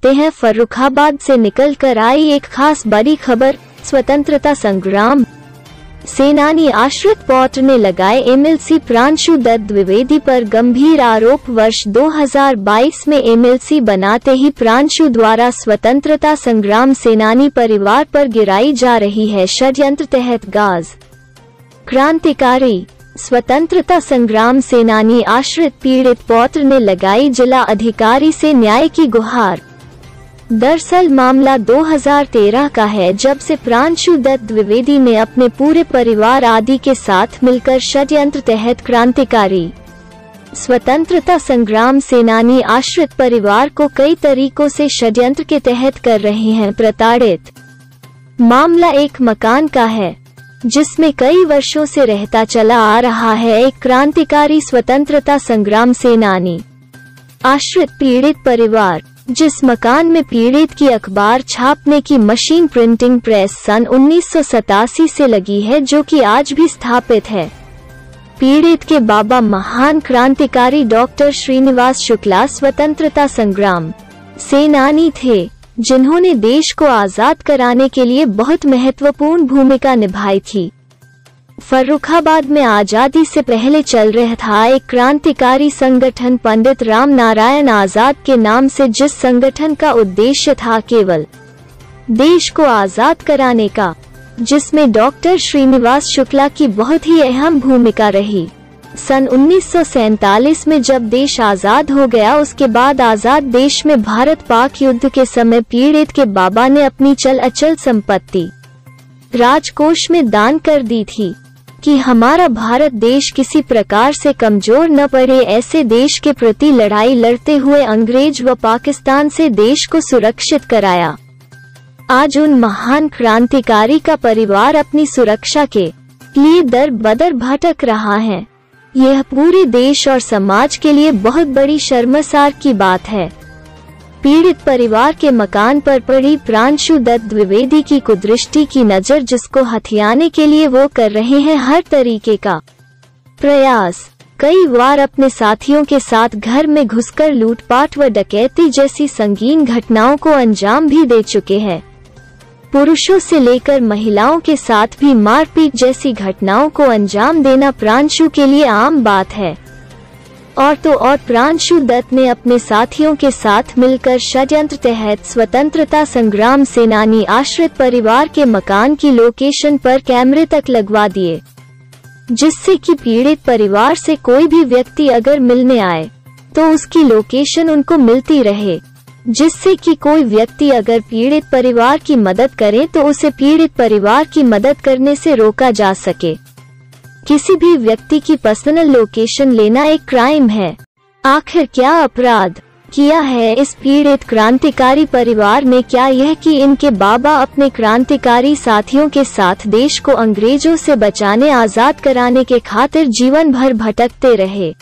देखते हैं फर्रुखाबाद से निकलकर आई एक खास बड़ी खबर। स्वतंत्रता संग्राम सेनानी आश्रित पौत्र ने लगाए एमएलसी प्रांशु दत्त द्विवेदी पर गंभीर आरोप। वर्ष 2022 में एमएलसी बनाते ही प्रांशु द्वारा स्वतंत्रता संग्राम सेनानी परिवार पर गिराई जा रही है षड्यंत्र तहत गाज। क्रांतिकारी स्वतंत्रता संग्राम सेनानी आश्रित पीड़ित पौत्र ने लगाई जिला अधिकारी से न्याय की गुहार। दरअसल मामला 2013 का है, जब से प्रांशु दत्त द्विवेदी ने अपने पूरे परिवार आदि के साथ मिलकर षड्यंत्र तहत क्रांतिकारी स्वतंत्रता संग्राम सेनानी आश्रित परिवार को कई तरीकों से षड्यंत्र के तहत कर रहे हैं प्रताड़ित। मामला एक मकान का है जिसमें कई वर्षों से रहता चला आ रहा है एक क्रांतिकारी स्वतंत्रता संग्राम सेनानी आश्रित पीड़ित परिवार। जिस मकान में पीड़ित की अखबार छापने की मशीन प्रिंटिंग प्रेस सन 1987 से लगी है, जो कि आज भी स्थापित है। पीड़ित के बाबा महान क्रांतिकारी डॉक्टर श्रीनिवास शुक्ला स्वतंत्रता संग्राम सेनानी थे, जिन्होंने देश को आजाद कराने के लिए बहुत महत्वपूर्ण भूमिका निभाई थी। फर्रुखाबाद में आजादी से पहले चल रहा था एक क्रांतिकारी संगठन पंडित राम नारायण आजाद के नाम से, जिस संगठन का उद्देश्य था केवल देश को आजाद कराने का, जिसमें डॉक्टर श्रीनिवास शुक्ला की बहुत ही अहम भूमिका रही। सन 1947 में जब देश आजाद हो गया, उसके बाद आजाद देश में भारत पाक युद्ध के समय पीड़ित के बाबा ने अपनी चल अचल संपत्ति राजकोष में दान कर दी थी कि हमारा भारत देश किसी प्रकार से कमजोर न पड़े। ऐसे देश के प्रति लड़ाई लड़ते हुए अंग्रेज व पाकिस्तान से देश को सुरक्षित कराया। आज उन महान क्रांतिकारी का परिवार अपनी सुरक्षा के लिए दर बदर भटक रहा है। यह पूरे देश और समाज के लिए बहुत बड़ी शर्मसार की बात है। पीड़ित परिवार के मकान पर पड़ी प्रांशु दत्त द्विवेदी की कुदृष्टि की नजर, जिसको हथियाने के लिए वो कर रहे हैं हर तरीके का प्रयास। कई बार अपने साथियों के साथ घर में घुसकर लूटपाट व डकैती जैसी संगीन घटनाओं को अंजाम भी दे चुके हैं। पुरुषों से लेकर महिलाओं के साथ भी मारपीट जैसी घटनाओं को अंजाम देना प्रांशु के लिए आम बात है। और तो और प्रांशु दत्त ने अपने साथियों के साथ मिलकर षड्यंत्र तहत स्वतंत्रता संग्राम सेनानी आश्रित परिवार के मकान की लोकेशन पर कैमरे तक लगवा दिए, जिससे कि पीड़ित परिवार से कोई भी व्यक्ति अगर मिलने आए तो उसकी लोकेशन उनको मिलती रहे, जिससे कि कोई व्यक्ति अगर पीड़ित परिवार की मदद करे तो उसे पीड़ित परिवार की मदद करने से रोका जा सके। किसी भी व्यक्ति की पर्सनल लोकेशन लेना एक क्राइम है। आखिर क्या अपराध किया है इस पीड़ित क्रांतिकारी परिवार ने? क्या यह कि इनके बाबा अपने क्रांतिकारी साथियों के साथ देश को अंग्रेजों से बचाने आजाद कराने के खातिर जीवन भर भटकते रहे,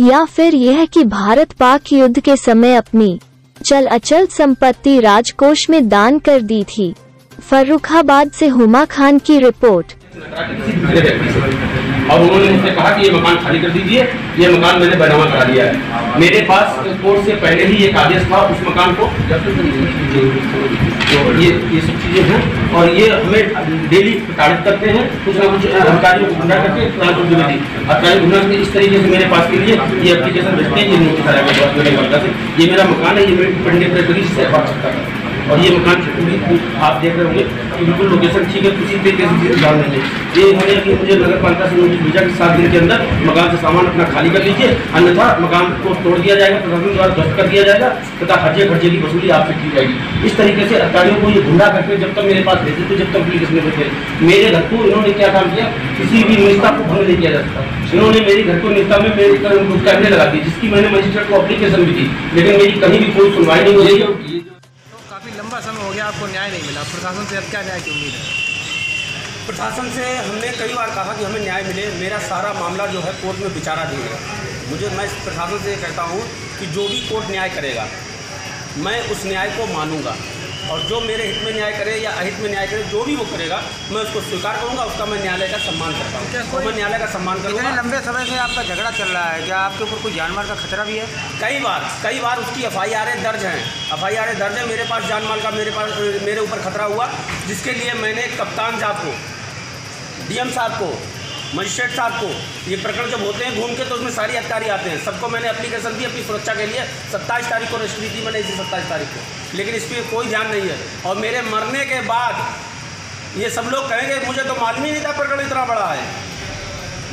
या फिर यह कि भारत पाक युद्ध के समय अपनी चल अचल संपत्ति राजकोष में दान कर दी थी? फर्रुखाबाद से हुमा खान की रिपोर्ट। और उन्होंने मुझसे कहा कि ये मकान खाली कर दीजिए, ये मकान मैंने बनावा करा दिया है। मेरे पास कोर्ट से पहले ही एक आदेश था उस मकान को, तो ये सब चीजें हैं और ये हमें डेली प्रताड़ित करते हैं। कुछ ना कुछ अधिकारियों को गुंडा करके अधिकारी गुंडा करके इस तरीके से मेरे पास के लिए ये एप्लीकेशन भेजते हैं, ये नोटिस आया मेरे पास से। ये मेरा मकान है, ये मेरे पंडित से बात सकता है और ये मकान आप देख रहे होंगे बिल्कुल लोकेशन ठीक है, किसी तरीके से ध्यान नहीं है। ये इन्होंने कि मुझे नगर पालिका से नोटिस भेजा कि 7 दिन के अंदर मकान से सामान अपना खाली कर लीजिए, अन्यथा मकान को तोड़ दिया जाएगा, प्रशासन द्वारा ध्वस्त कर दिया जाएगा तथा हर्जे खर्चे की वसूली आपसे की जाएगी। इस तरीके से अधिकारियों को ये गुंडा करके जब तक मेरे पास भेजे थे, जब तक पुलिस में थे, मेरे घर को इन्होंने क्या काम किया, किसी भी निष्ठा को भंग नहीं किया जा सकता। इन्होंने मेरी घर को निष्ठा में मेरे कैमरे लगा दिए, जिसकी मैंने मजिस्ट्रेट को एप्लीकेशन भी दी, लेकिन मेरी कहीं भी कोई सुनवाई नहीं हुई। काफ़ी लंबा समय हो गया, आपको न्याय नहीं मिला। प्रशासन से अब क्या न्याय की उम्मीद है? प्रशासन से हमने कई बार कहा कि हमें न्याय मिले। मेरा सारा मामला जो है कोर्ट में विचारा नहीं है। मैं प्रशासन से कहता हूँ कि जो भी कोर्ट न्याय करेगा मैं उस न्याय को मानूंगा और जो मेरे हित में न्याय करे या अहित में न्याय करे, जो भी वो करेगा मैं उसको स्वीकार करूँगा, उसका मैं न्यायालय का सम्मान करता हूँ। तो मैं न्यायालय का सम्मान करूँगा। इतने लंबे समय से आपका झगड़ा चल रहा है, क्या आपके ऊपर कोई जान माल का खतरा भी है? कई बार उसकी FIR दर्ज हैं, FIR दर्ज है। मेरे पास जान माल का मेरे ऊपर खतरा हुआ, जिसके लिए मैंने कप्तान साहब को, DM साहब को, मजिस्ट्रेट साहब को, ये प्रकरण जब होते हैं घूम के तो उसमें सारी अधिकारी आते हैं, सबको मैंने एप्लीकेशन दी अपनी सुरक्षा के लिए। 27 तारीख को रजिस्ट्री थी मैंने, इसी 27 तारीख को, लेकिन इस पर कोई ध्यान नहीं है। और मेरे मरने के बाद ये सब लोग कहेंगे मुझे तो मालूम ही नहीं था प्रकरण इतना बड़ा है।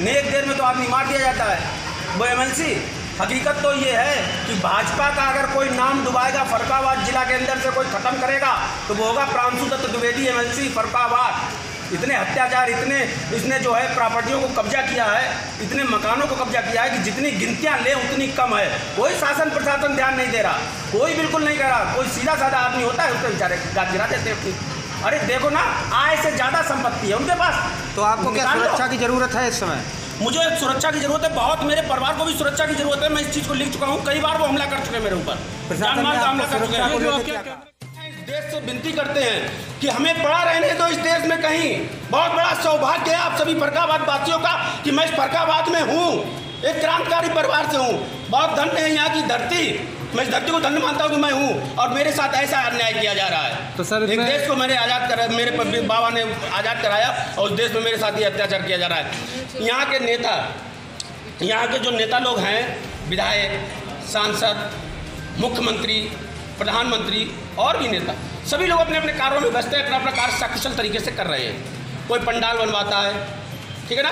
नेक देर में तो आदमी मार दिया जाता है। वो MLC हकीकत तो ये है कि भाजपा का अगर कोई नाम डुबाएगा, फर्रुखाबाद जिला के अंदर से कोई ख़त्म करेगा तो वो होगा प्रांशु दत्त द्विवेदी, MLC फर्रुखाबाद। इतने अत्याचार, इतने इसने जो है प्रॉपर्टियों को कब्जा किया है, इतने मकानों को कब्जा किया है कि जितनी गिनतियां ले उतनी कम है। कोई शासन प्रशासन ध्यान नहीं दे रहा, कोई बिल्कुल नहीं कर रहा। कोई सीधा साधा आदमी होता है उसको बेचारे गाज गिरा देते हैं। अरे देखो ना, आय से ज़्यादा संपत्ति है उनके पास। तो आपको क्या सुरक्षा की ज़रूरत है इस समय? मुझे सुरक्षा की ज़रूरत है बहुत, मेरे परिवार को भी सुरक्षा की ज़रूरत है। मैं इस चीज़ को लिख चुका हूँ, कई बार वो हमला कर चुके हैं मेरे ऊपर, जान माल का हमला कर चुके हैं। देश से विनती करते हैं कि हमें पड़ा रहने दो इस देश में कहीं। बहुत बड़ा सौभाग्य है आप सभी फर्रुखाबाद वासियों का कि मैं इस फर्रुखाबाद में हूँ, एक क्रांतिकारी परिवार से हूँ। बहुत धन्य है यहाँ की धरती, मैं इस धरती को धन्य मानता हूँ कि मैं हूँ। और मेरे साथ ऐसा अन्याय किया जा रहा है। तो सर एक देश को मैंने आज़ाद करा, मेरे बाबा ने आज़ाद कराया और उस देश में मेरे साथ ये अत्याचार किया जा रहा है। यहाँ के नेता, यहाँ के जो नेता लोग हैं, विधायक, सांसद, मुख्यमंत्री, प्रधानमंत्री और भी नेता, सभी लोग अपने अपने कार्यों में व्यस्त हैं, अपना अपना कार्य सकुशल तरीके से कर रहे हैं। कोई पंडाल बनवाता है, ठीक है ना,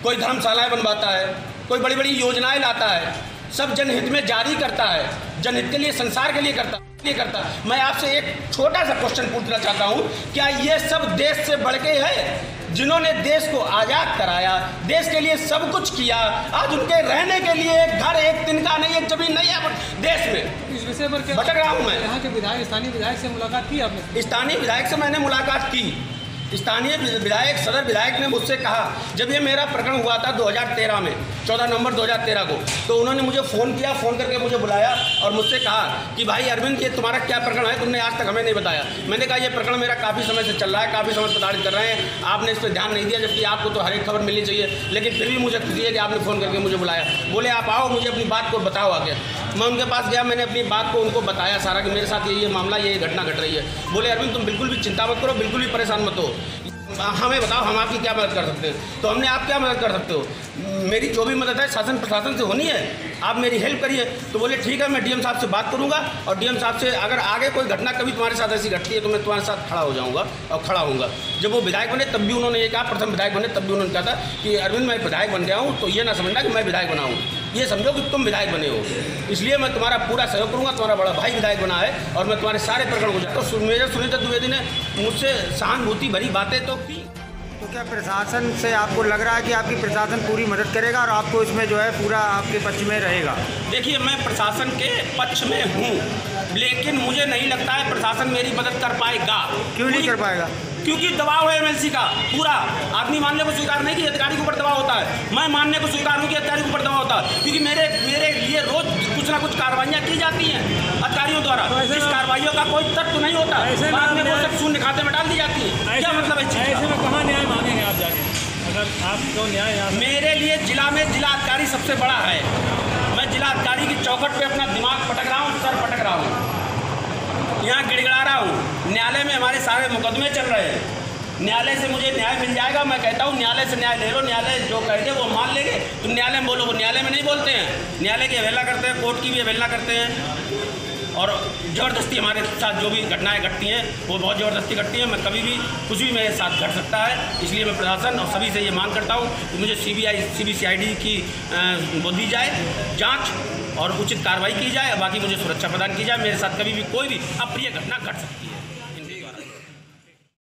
कोई धर्मशालाएं बनवाता है, कोई बड़ी बड़ी योजनाएं लाता है, सब जनहित में जारी करता है, जनहित के लिए, संसार के लिए करता है। मैं आपसे एक छोटा सा क्वेश्चन पूछना चाहता हूँ, क्या ये सब देश से बढ़ के है? जिन्होंने देश को आज़ाद कराया, देश के लिए सब कुछ किया, आज उनके रहने के लिए एक घर, एक तिनका नहीं, एक जमीन नहीं है देश में। इस विषय पर भटक रहा हूँ मैं। यहाँ के विधायक, स्थानीय विधायक से मुलाकात की आपने? स्थानीय विधायक से मैंने मुलाकात की। स्थानीय विधायक, सदर विधायक ने मुझसे कहा, जब ये मेरा प्रकरण हुआ था 2013 में, 14 नवंबर 2013 को, तो उन्होंने मुझे फ़ोन किया, फ़ोन करके मुझे बुलाया और मुझसे कहा कि भाई अरविंद, ये तुम्हारा क्या प्रकरण है, तुमने आज तक हमें नहीं बताया। मैंने कहा ये प्रकरण मेरा काफ़ी समय से चल रहा है, काफ़ी समय प्रताड़ित कर रहे हैं, आपने इस पर ध्यान नहीं दिया, जबकि आपको तो हर एक खबर मिलनी चाहिए। लेकिन फिर भी मुझे खुशी है कि आपने फ़ोन करके मुझे बुलाया। बोले आप आओ, मुझे अपनी बात को बताओ आगे। मैं उनके पास गया, मैंने अपनी बात को उनको बताया सारा कि मेरे साथ ये मामला, ये घटना घट रही है। बोले अरविंद तुम बिल्कुल भी चिंता मत करो, बिल्कुल भी परेशान मत हो, हमें बताओ हम आपकी क्या मदद कर सकते हैं। तो हमने आप क्या मदद कर सकते हो? मेरी जो भी मदद है शासन प्रशासन से होनी है, आप मेरी हेल्प करिए। तो बोले ठीक है, मैं DM साहब से बात करूंगा और DM साहब से अगर आगे कोई घटना कभी तुम्हारे साथ ऐसी घटती है तो मैं तुम्हारे साथ खड़ा हो जाऊंगा और खड़ा होऊंगा। जब वो विधायक बने तब भी उन्होंने ये कहा, प्रथम विधायक बने तब भी उन्होंने कहा था कि अरविंद मैं विधायक बन गया हूँ तो ये ना समझना कि मैं विधायक बना हूँ, ये समझो कि तुम विधायक बने हो, इसलिए मैं तुम्हारा पूरा सहयोग करूँगा। तुम्हारा बड़ा भाई विधायक बना है और मैं तुम्हारे सारे प्रकरण को जाता हूँ। तो मेजर सुनीता द्विवेदी ने मुझसे सहानुभूति भरी बातें तो की। तो क्या प्रशासन से आपको लग रहा है कि आपकी प्रशासन पूरी मदद करेगा और आपको इसमें जो है पूरा आपके पक्ष में रहेगा? देखिए, मैं प्रशासन के पक्ष में हूँ, लेकिन मुझे नहीं लगता है प्रशासन मेरी मदद कर पाएगा। क्यों नहीं कर पाएगा? क्योंकि दबाव है MLC का पूरा। आदमी मानने को स्वीकार नहीं कि अधिकारी के ऊपर दबाव होता है, मैं मानने को स्वीकार हूँ कि अधिकारी के ऊपर दबाव होता है, क्योंकि मेरे लिए रोज कुछ ना कुछ कार्रवाइयाँ की जाती हैं अधिकारियों द्वारा। इस कार्रवाइयों का कोई तत्व नहीं होता, बाद में वो सब शून्य खाते में डाल दी जाती है। क्या मतलब है? ऐसे में कहाँ न्याय मांगेंगे आप जाके? अगर आपको न्याय, मेरे लिए जिला में जिला अधिकारी सबसे बड़ा है। मैं जिला अधिकारी की चौखट पे अपना दिमाग पटक रहा हूँ, सर पटक रहा हूँ, यहाँ गिड़गिड़ा रहा हूँ। न्यायालय में हमारे सारे मुकदमे चल रहे हैं, न्यायालय से मुझे न्याय मिल जाएगा। मैं कहता हूँ न्यायालय से न्याय ले लो, न्यायालय जो कह दे वो मान लेंगे। तुम न्यायालय में बोलो, वो न्यायालय में नहीं बोलते हैं, न्यायालय की अवहेलना करते हैं, कोर्ट की भी अवहेलना करते हैं और ज़बरदस्ती हमारे साथ जो भी घटनाएं घटती हैं वो बहुत ज़बरदस्ती घटती हैं। मैं कभी भी कुछ भी मेरे साथ घट सकता है, इसलिए मैं प्रशासन और सभी से ये मांग करता हूँ कि मुझे CBCID की वो दी जाए जाँच और उचित कार्रवाई की जाए, बाकी मुझे सुरक्षा प्रदान की जाए। मेरे साथ कभी भी कोई भी अप्रिय घटना घट सकती है।